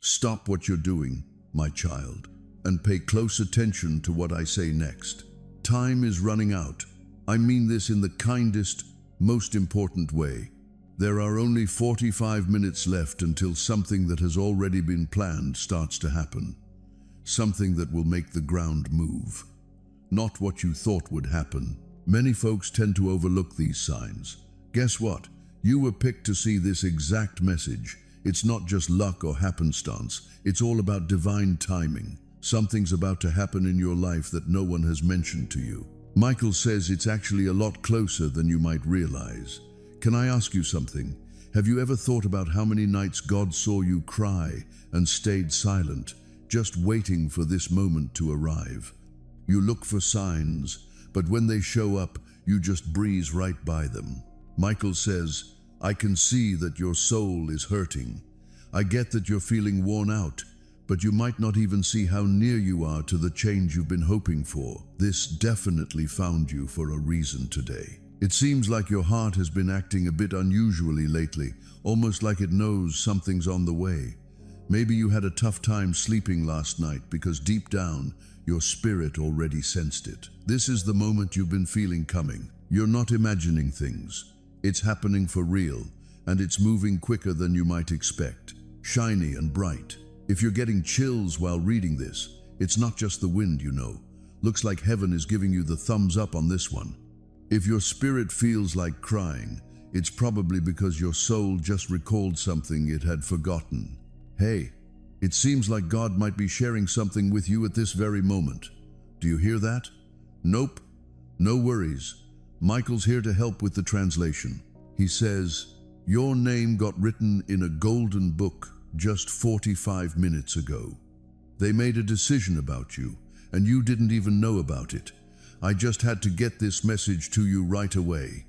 Stop what you're doing, my child, and pay close attention to what I say next. Time is running out. I mean this in the kindest, most important way. There are only 45 minutes left until something that has already been planned starts to happen. Something that will make the ground move. Not what you thought would happen. Many folks tend to overlook these signs. Guess what? You were picked to see this exact message. It's not just luck or happenstance. It's all about divine timing. Something's about to happen in your life that no one has mentioned to you. Michael says it's actually a lot closer than you might realize. Can I ask you something? Have you ever thought about how many nights God saw you cry and stayed silent, just waiting for this moment to arrive? You look for signs, but when they show up, you just breeze right by them. Michael says, I can see that your soul is hurting. I get that you're feeling worn out, but you might not even see how near you are to the change you've been hoping for. This definitely found you for a reason today. It seems like your heart has been acting a bit unusually lately, almost like it knows something's on the way. Maybe you had a tough time sleeping last night because deep down, your spirit already sensed it. This is the moment you've been feeling coming. You're not imagining things. It's happening for real, and it's moving quicker than you might expect. Shiny and bright. If you're getting chills while reading this, it's not just the wind, you know. Looks like heaven is giving you the thumbs up on this one. If your spirit feels like crying, it's probably because your soul just recalled something it had forgotten. Hey, it seems like God might be sharing something with you at this very moment. Do you hear that? Nope. No worries. Michael's here to help with the translation. He says, your name got written in a golden book just 45 minutes ago. They made a decision about you, and you didn't even know about it. I just had to get this message to you right away.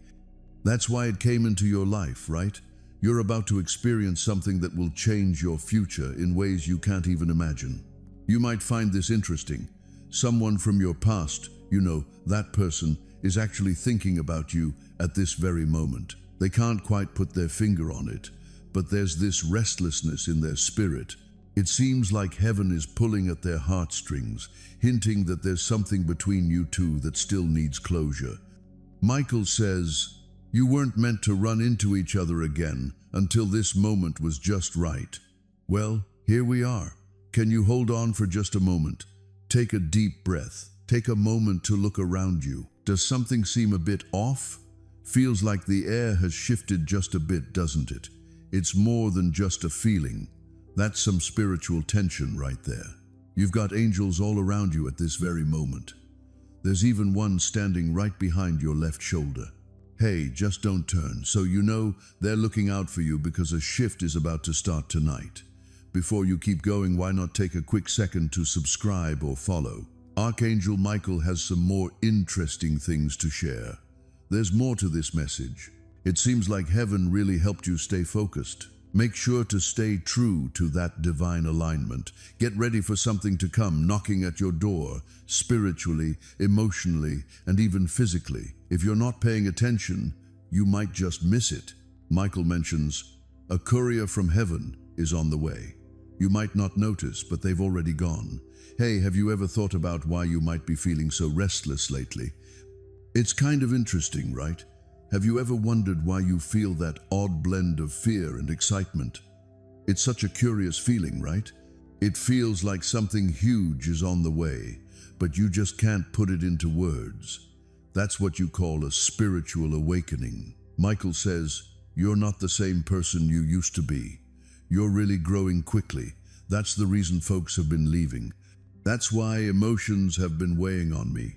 That's why it came into your life, right? You're about to experience something that will change your future in ways you can't even imagine. You might find this interesting. Someone from your past, you know, that person, is actually thinking about you at this very moment. They can't quite put their finger on it, but there's this restlessness in their spirit. It seems like heaven is pulling at their heartstrings, hinting that there's something between you two that still needs closure. Michael says, you weren't meant to run into each other again until this moment was just right. Well, here we are. Can you hold on for just a moment? Take a deep breath. Take a moment to look around you. Does something seem a bit off? Feels like the air has shifted just a bit, doesn't it? It's more than just a feeling. That's some spiritual tension right there. You've got angels all around you at this very moment. There's even one standing right behind your left shoulder. Hey, just don't turn, so you know they're looking out for you because a shift is about to start tonight. Before you keep going, why not take a quick second to subscribe or follow? Archangel Michael has some more interesting things to share. There's more to this message. It seems like heaven really helped you stay focused. Make sure to stay true to that divine alignment. Get ready for something to come knocking at your door, spiritually, emotionally, and even physically. If you're not paying attention, you might just miss it. Michael mentions, a courier from heaven is on the way. You might not notice, but they've already gone. Hey, have you ever thought about why you might be feeling so restless lately? It's kind of interesting, right? Have you ever wondered why you feel that odd blend of fear and excitement? It's such a curious feeling, right? It feels like something huge is on the way, but you just can't put it into words. That's what you call a spiritual awakening. Michael says, you're not the same person you used to be. You're really growing quickly. That's the reason folks have been leaving. That's why emotions have been weighing on me.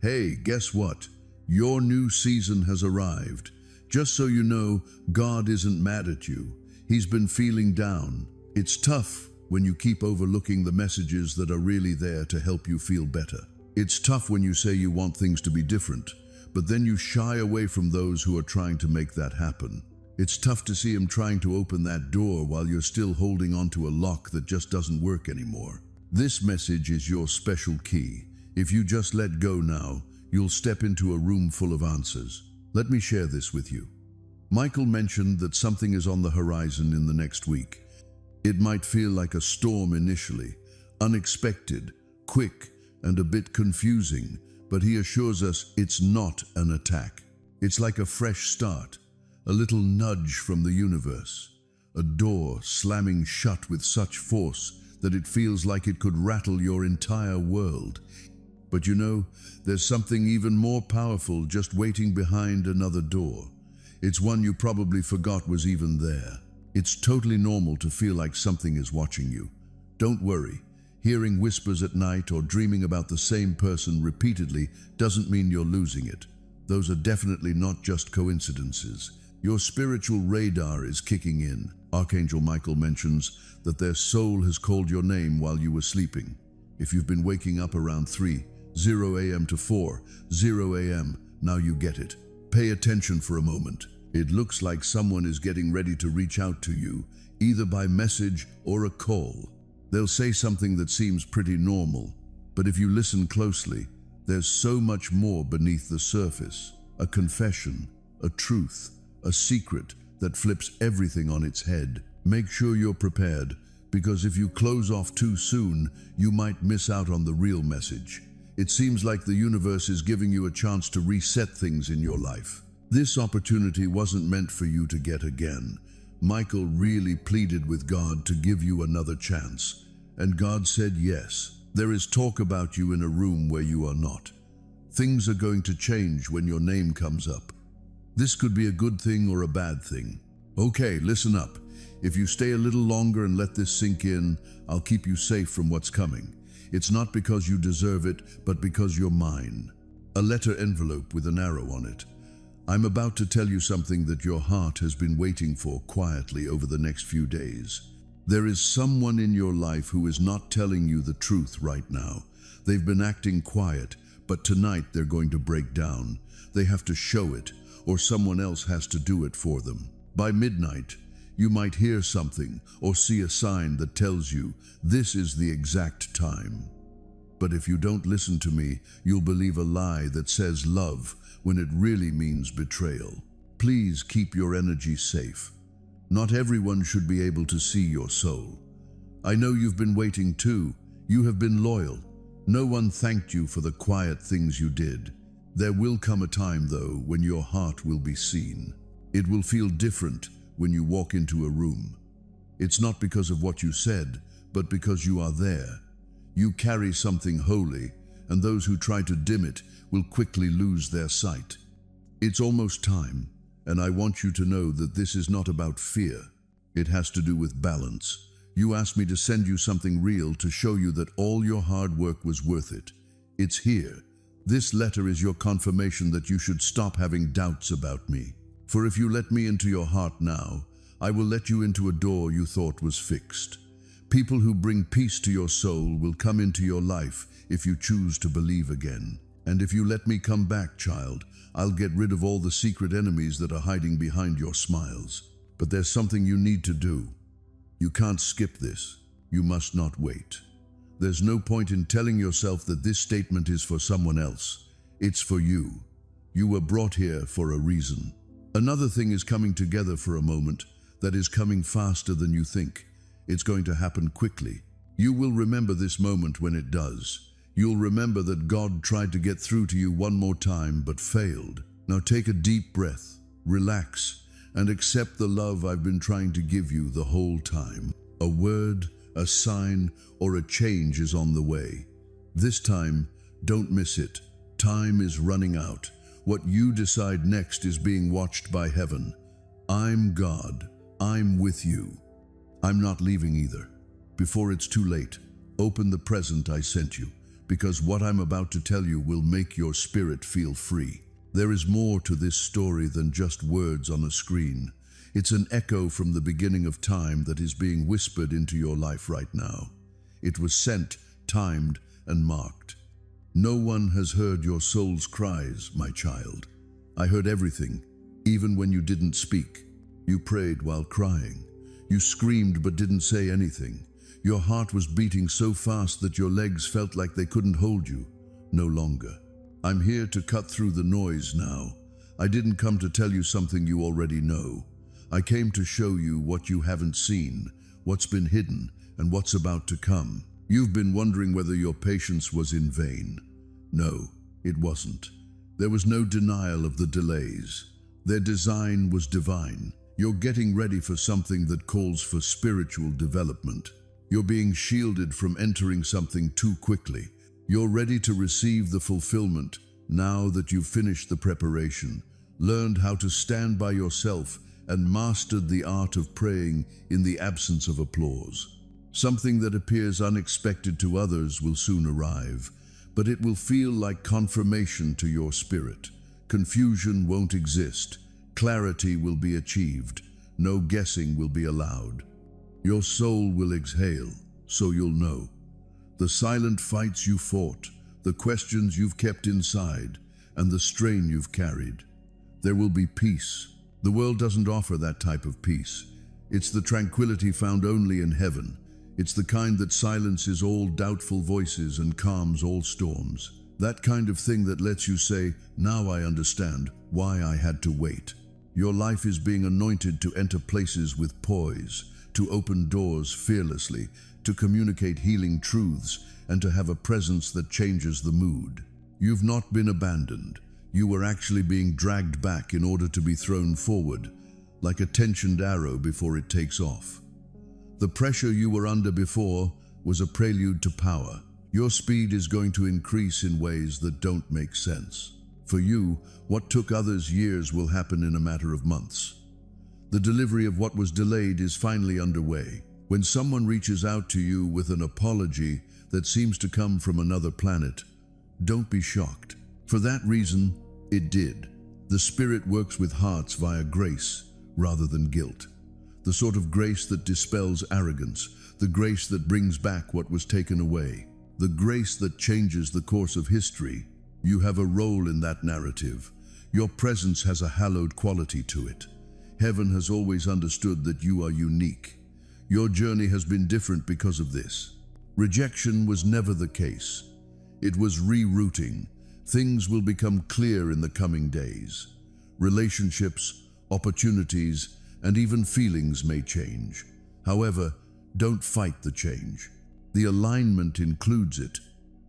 Hey, guess what? Your new season has arrived. Just so you know, God isn't mad at you. He's been feeling down. It's tough when you keep overlooking the messages that are really there to help you feel better. It's tough when you say you want things to be different, but then you shy away from those who are trying to make that happen. It's tough to see him trying to open that door while you're still holding onto a lock that just doesn't work anymore. This message is your special key. If you just let go now, you'll step into a room full of answers. Let me share this with you. Michael mentioned that something is on the horizon in the next week. It might feel like a storm initially, unexpected, quick, and a bit confusing, but he assures us it's not an attack. It's like a fresh start, a little nudge from the universe, a door slamming shut with such force that it feels like it could rattle your entire world. But you know, there's something even more powerful just waiting behind another door. It's one you probably forgot was even there. It's totally normal to feel like something is watching you. Don't worry. Hearing whispers at night or dreaming about the same person repeatedly doesn't mean you're losing it. Those are definitely not just coincidences. Your spiritual radar is kicking in. Archangel Michael mentions that their soul has called your name while you were sleeping. If you've been waking up around 3:0 a.m. to 4:0 a.m., now you get it. Pay attention for a moment. It looks like someone is getting ready to reach out to you, either by message or a call. They'll say something that seems pretty normal, but if you listen closely, there's so much more beneath the surface. A confession, a truth, a secret that flips everything on its head. Make sure you're prepared, because if you close off too soon, you might miss out on the real message. It seems like the universe is giving you a chance to reset things in your life. This opportunity wasn't meant for you to get again. Michael really pleaded with God to give you another chance, and God said yes. There is talk about you in a room where you are not. Things are going to change when your name comes up. This could be a good thing or a bad thing. Okay, listen up. If you stay a little longer and let this sink in, I'll keep you safe from what's coming. It's not because you deserve it, but because you're mine. A letter envelope with an arrow on it. I'm about to tell you something that your heart has been waiting for quietly over the next few days. There is someone in your life who is not telling you the truth right now. They've been acting quiet, but tonight they're going to break down. They have to show it, or someone else has to do it for them. By midnight, you might hear something or see a sign that tells you this is the exact time. But if you don't listen to me, you'll believe a lie that says love when it really means betrayal. Please keep your energy safe. Not everyone should be able to see your soul. I know you've been waiting too. You have been loyal. No one thanked you for the quiet things you did. There will come a time, though, when your heart will be seen. It will feel different when you walk into a room. It's not because of what you said, but because you are there. You carry something holy, and those who try to dim it will quickly lose their sight. It's almost time, and I want you to know that this is not about fear. It has to do with balance. You asked me to send you something real to show you that all your hard work was worth it. It's here. This letter is your confirmation that you should stop having doubts about me. For if you let me into your heart now, I will let you into a door you thought was fixed. People who bring peace to your soul will come into your life if you choose to believe again. And if you let me come back, child, I'll get rid of all the secret enemies that are hiding behind your smiles. But there's something you need to do. You can't skip this. You must not wait. There's no point in telling yourself that this statement is for someone else. It's for you. You were brought here for a reason. Another thing is coming together for a moment that is coming faster than you think. It's going to happen quickly. You will remember this moment when it does. You'll remember that God tried to get through to you one more time but failed. Now take a deep breath, relax, and accept the love I've been trying to give you the whole time. A word, a sign, or a change is on the way. This time, don't miss it. Time is running out. What you decide next is being watched by heaven. I'm God. I'm with you. I'm not leaving either. Before it's too late, open the present I sent you, because what I'm about to tell you will make your spirit feel free. There is more to this story than just words on a screen. It's an echo from the beginning of time that is being whispered into your life right now. It was sent, timed, and marked. No one has heard your soul's cries, my child. I heard everything, even when you didn't speak. You prayed while crying. You screamed but didn't say anything. Your heart was beating so fast that your legs felt like they couldn't hold you. No longer. I'm here to cut through the noise now. I didn't come to tell you something you already know. I came to show you what you haven't seen, what's been hidden, and what's about to come. You've been wondering whether your patience was in vain. No, it wasn't. There was no denial of the delays. Their design was divine. You're getting ready for something that calls for spiritual development. You're being shielded from entering something too quickly. You're ready to receive the fulfillment now that you've finished the preparation, learned how to stand by yourself, and mastered the art of praying in the absence of applause. Something that appears unexpected to others will soon arrive, but it will feel like confirmation to your spirit. Confusion won't exist. Clarity will be achieved. No guessing will be allowed. Your soul will exhale, so you'll know. The silent fights you fought, the questions you've kept inside, and the strain you've carried. There will be peace. The world doesn't offer that type of peace. It's the tranquility found only in heaven. It's the kind that silences all doubtful voices and calms all storms. That kind of thing that lets you say, "Now I understand why I had to wait." Your life is being anointed to enter places with poise, to open doors fearlessly, to communicate healing truths, and to have a presence that changes the mood. You've not been abandoned. You were actually being dragged back in order to be thrown forward, like a tensioned arrow before it takes off. The pressure you were under before was a prelude to power. Your speed is going to increase in ways that don't make sense. For you, what took others years will happen in a matter of months. The delivery of what was delayed is finally underway. When someone reaches out to you with an apology that seems to come from another planet, don't be shocked. For that reason, it did. The Spirit works with hearts via grace rather than guilt. The sort of grace that dispels arrogance, the grace that brings back what was taken away, the grace that changes the course of history. You have a role in that narrative. Your presence has a hallowed quality to it. Heaven has always understood that you are unique. Your journey has been different because of this. Rejection was never the case. It was rerouting. Things will become clear in the coming days. Relationships, opportunities, and even feelings may change. However, don't fight the change. The alignment includes it.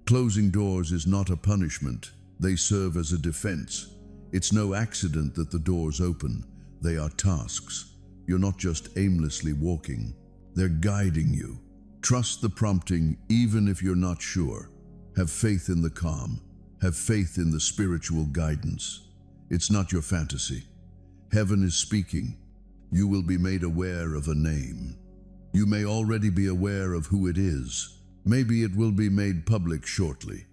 Closing doors is not a punishment. They serve as a defense. It's no accident that the doors open. They are tasks. You're not just aimlessly walking. They're guiding you. Trust the prompting even if you're not sure. Have faith in the calm. Have faith in the spiritual guidance. It's not your fantasy. Heaven is speaking. You will be made aware of a name. You may already be aware of who it is. Maybe it will be made public shortly.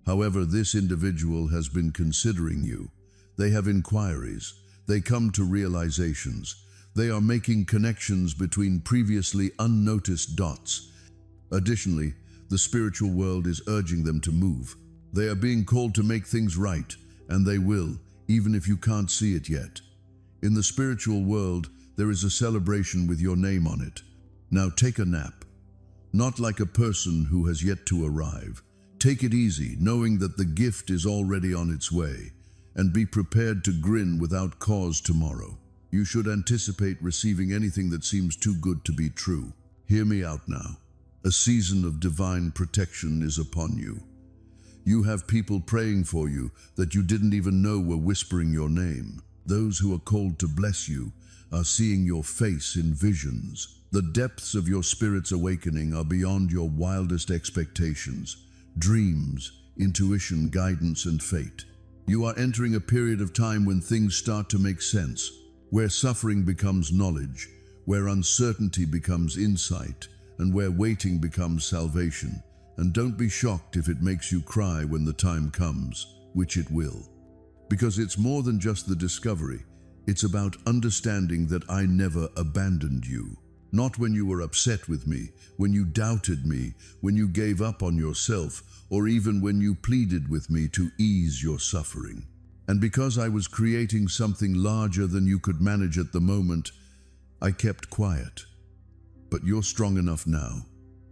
However, this individual has been considering you. They have inquiries. They come to realizations. They are making connections between previously unnoticed dots. Additionally, the spiritual world is urging them to move. They are being called to make things right, and they will, even if you can't see it yet. In the spiritual world, there is a celebration with your name on it. Now take a nap. Not like a person who has yet to arrive. Take it easy, knowing that the gift is already on its way, and be prepared to grin without cause tomorrow. You should anticipate receiving anything that seems too good to be true. Hear me out now. A season of divine protection is upon you. You have people praying for you that you didn't even know were whispering your name. Those who are called to bless you are seeing your face in visions. The depths of your spirit's awakening are beyond your wildest expectations. Dreams, intuition, guidance, and fate. You are entering a period of time when things start to make sense, where suffering becomes knowledge, where uncertainty becomes insight, and where waiting becomes salvation. And don't be shocked if it makes you cry when the time comes, which it will. Because it's more than just the discovery. It's about understanding that I never abandoned you. Not when you were upset with me, when you doubted me, when you gave up on yourself, or even when you pleaded with me to ease your suffering. And because I was creating something larger than you could manage at the moment, I kept quiet. But you're strong enough now.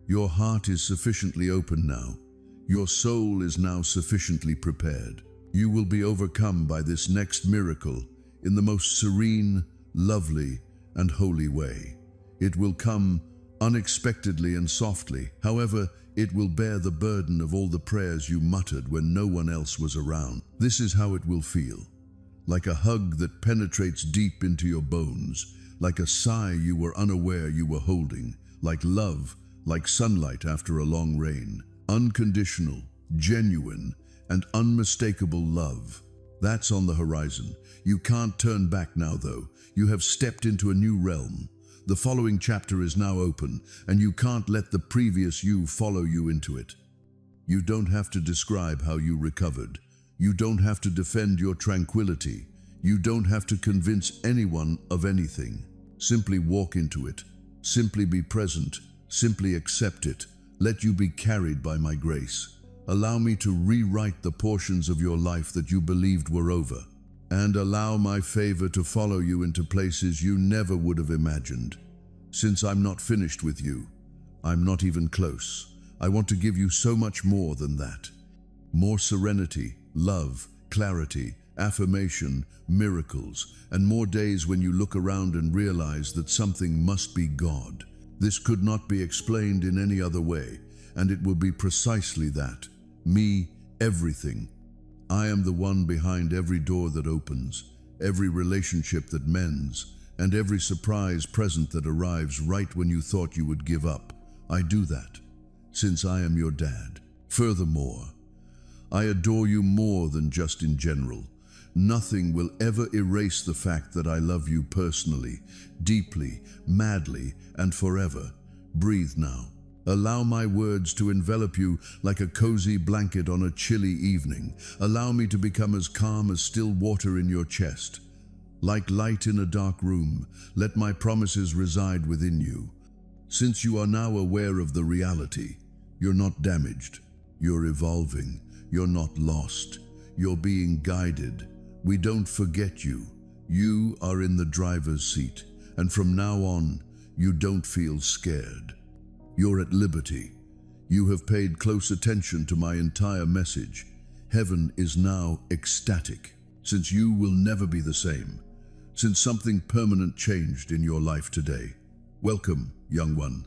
Your heart is sufficiently open now. Your soul is now sufficiently prepared. You will be overcome by this next miracle in the most serene, lovely, and holy way. It will come unexpectedly and softly. However, it will bear the burden of all the prayers you muttered when no one else was around. This is how it will feel. Like a hug that penetrates deep into your bones, like a sigh you were unaware you were holding, like love, like sunlight after a long rain. Unconditional, genuine, and unmistakable love. That's on the horizon. You can't turn back now, though. You have stepped into a new realm. The following chapter is now open, and you can't let the previous you follow you into it. You don't have to describe how you recovered. You don't have to defend your tranquility. You don't have to convince anyone of anything. Simply walk into it. Simply be present. Simply accept it. Let you be carried by my grace. Allow me to rewrite the portions of your life that you believed were over. And allow my favor to follow you into places you never would have imagined. Since I'm not finished with you, I'm not even close. I want to give you so much more than that. More serenity, love, clarity, affirmation, miracles, and more days when you look around and realize that something must be God. This could not be explained in any other way, and it will be precisely that. Me, everything. I am the one behind every door that opens, every relationship that mends, and every surprise present that arrives right when you thought you would give up. I do that, since I am your dad. Furthermore, I adore you more than just in general. Nothing will ever erase the fact that I love you personally, deeply, madly, and forever. Breathe now. Allow my words to envelop you like a cozy blanket on a chilly evening. Allow me to become as calm as still water in your chest. Like light in a dark room, let my promises reside within you. Since you are now aware of the reality, you're not damaged. You're evolving. You're not lost. You're being guided. We don't forget you. You are in the driver's seat, and from now on, you don't feel scared. You're at liberty. You have paid close attention to my entire message. Heaven is now ecstatic, since you will never be the same, since something permanent changed in your life today. Welcome, young one.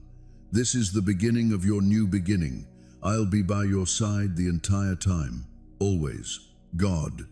This is the beginning of your new beginning. I'll be by your side the entire time, always. God.